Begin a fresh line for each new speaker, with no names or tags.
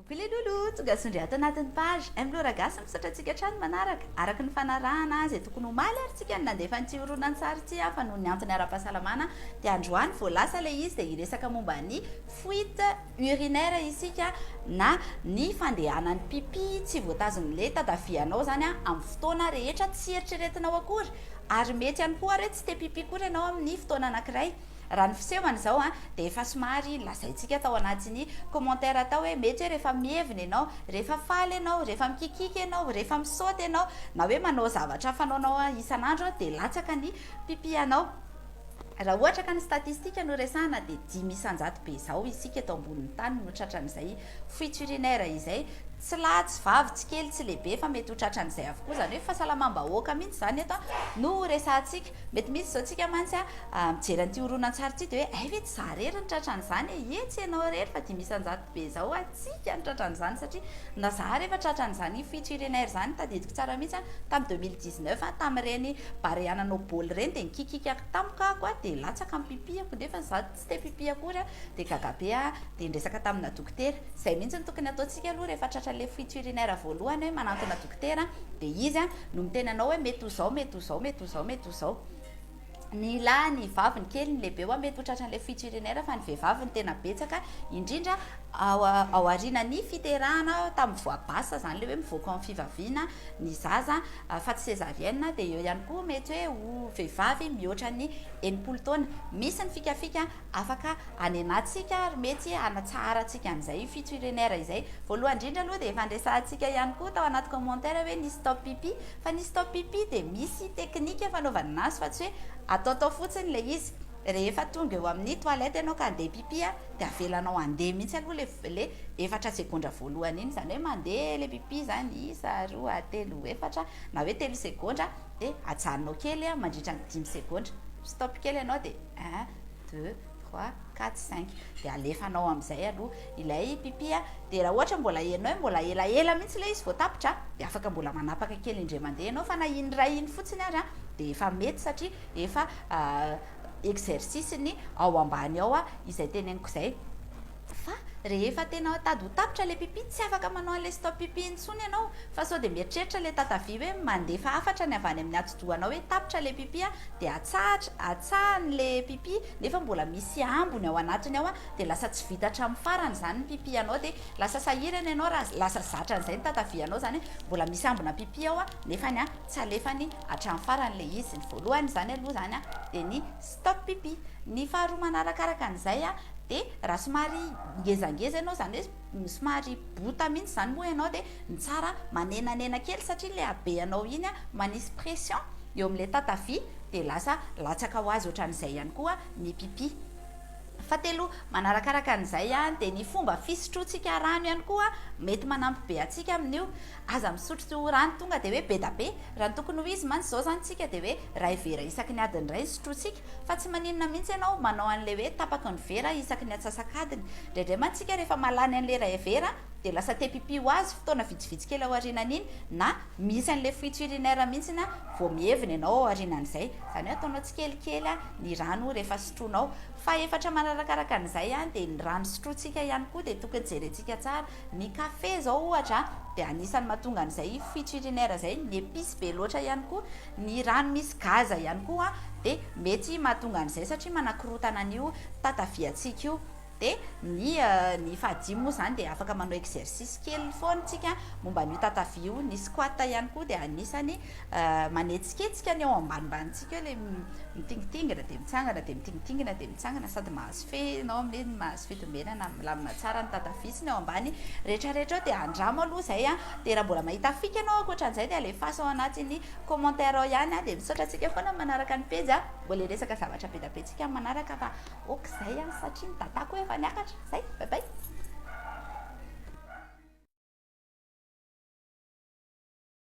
Coucou les loulous, tonga sondry ato anatin'ny page amin'lo gasy misaotra antsika hatrany manaraka araka ny fanarahana azy tokony ho maly ary tsika nandefa ny tsioronan-tsary ty fa noho ny antony ara-pahasalamana dia androany voalasa ilay izy dia hiresaka momba ny fuite urinaire isika na ny fandehanan'ny pipi tsy voatazon'le tadavianao zany amin'ny fotoana rehetra tsy eritreretinao akory ary mety ihany koa hoe tsy te pipi kory ianao amin'ny fotoana anankiray. Raha ny fisehony zao dia efa somary lazaintsika tao anatin'ny commentaire atao hoe mety hoe rehefa mievina ianao, rehefa faly ianao, rehefa mikikika ianao, rehefa misaoty ianao na hoe manao zavatra fanaonao isan'andro dia latsaka ny pipi anao. Raha ohatra ka ny statistika no resahana dia 500 be zao isika eto ambonin'ny tany no tratran'izay fuite urinaire izay. Tsy lahy tsy vavy tsy kely tsy lehibe fa mety ho tratran'izay avokoa zany hoe fahasalamam-bahoaka mihitsy zany eto no resahantsika. Mety misy zao tsika mantsy mijery an'ity horonan-tsary ity dia hoe ve tsy za rery ny tratran'izany tsy ianao rery fa 500 be zao atsika ny tratran'izany satria na za rehefa tratran'izany fuite urinaire zany tadidiko tsara mihitsy tamin'ny 2019 tamin'ireny barehananao boly reny dia nikikikako tampoka ako dia latsaka amin'ny pipiako nefa za tsy te pipi akory dia gagabe dia nresaka tamina dokotera izay mihitsy ny tokony ataontsika aloha rehefa tratra le fuite urinaire voalohany hoe manantona dokotera dia izy no miteny anao hoe mety ho zao mety ho zao mety ho zao mety ho zao. Ny lahy ny vavy ny kely ny lehibe mety ho tratran'le fuite urinaire fa ny vehivavy ny tena betsaka indrindra ao aorianan'ny fiterahana tamin'ny voabasa zany le hoe mivoaka amin'ny fivaviana ny zaza fa tsy césarienne dia eo ihany koa mety hoe ho vehivavy mihoatra ny 80 taona. Misy ny fikafika afaka anenatsika ary mety anatsaratsika an'izay fuite urinaire izay. Voalohany indrindra aloha dia efa andresantsika ihany koa tao anaty commentaire hoe ny stop pipi fa ny stop pipi dia misy teknika fanaovana azy fa tsy hoe atao fotsiny le izy. Rehefa tonga eo amin'ny toilette ianao ka andeha pipi dia avelanao andeha mihitsy aloha le 4 segondra voalohany iny zany hoe mandeha le pipi zany 1 2 3 4 na hoe 3 segondra dia ajanonao kely mandritra ny 5 segondra stop kely ianao dia 1 2 3 4 5 dia alefanao amin'izay aloha ilay pipi dia raha ohatra mbola henao mbola elaela mihitsy le izy vao tapitra dia afaka mbola manapaka kely indray mandeha ianao fa na iny ray iny fotsiny ary dia efa mety satria efa exercice ny ao ambany ao izay teneniko izay. Fa rehefa tena tady ho tapitra le pipi tsy afaka manao an'le stop pipi intsony ianao fa sao dia mieritreritra le tatavy hoe mandefa afatra ny avy any amin'ny atidohanao hoe tapitra le pipi dia atsahan'le pipi nefa mbola misy ambony ao anatiny ao dia lasa tsy vita hatramin'ny farany zany ny pipi anao dia lasa sahirana ianao raha lasa zatra an'izay ny tatavy anao zany mbola misy ambona pipi ao nefa tsy alefany hatramin'ny farany le izy. Ny voalohany zany aloha zany dia ny stop pipi. Ny faharoa manarakaraka an'izay dia raha somary ngezangeza ianao zany hoe somary bota mihitsy zany moa ianao dia ny tsara manenanena kely satria le habe anao iny manisy pression eo amin'le tatavy dia lasa latsaka ho azy ohatran'izay ihany koa ny pipi. Fahatelo manarakaraka an'izay dia ny fomba fisotrotsika rano ihany koa mety manampy be atsika amin'io. Aza misotro rano tonga dia hoe be da be raha ny tokony ho izy mantsy zao zany tsika dia hoe ray vera isaky ny adiny ray sotrotsika fa tsy maninona mihitsy ianao manao an'le hoe tapaky ny vera isaky ny atsasakadiny. Indraindray mantsika rehefa malany an'le ray vera dia lasa te pipi ho azy fotoana vitsivitsy kely ao aorianan'iny na misy an'le fuite urinaire mihitsy vao mievina ianao ao aorianan'izay zany hoe ataonao tsikelikely ny rano rehefa sotronao. Fa efatra manarakaraka an'izay dia ny rano sotrotsika ihany koa dia tokony jerentsika tsara. Ny kafe zao ohatra dia anisan'ny mahatonga an'izay fuite urinaire zay. Ny episy be loatra ihany koa, ny rano misy gaza ihany koa dia mety mahatonga an'izay satria manakorotana an'io tataviantsika io. Dia ny fahadimy moa zany dia afaka manao exercice kely foana tsika momba n'io tatavy io. Ny squat ihany koa dia anisany manetsiketsika ny ao ambanimbanytsika hoe le mitingitingina dia mitsangana dia mitingitingina dia mitsangana sady mahazo fe ianao amin'ny mahazo fitomenana milamina tsara ny tatavy sy ny ao ambany rehetrarehetra dia andramo aloha izay dia raha mbola mahita fika ianao akoatran'izay dia alefaso ao anatin'ny commentaire ao ihany dia misaotra antsika foana manaraka ny pejy mbola resaka zavatra be da be tsika manaraka fa okizay satria ny datako efa niakatra zay bye bye.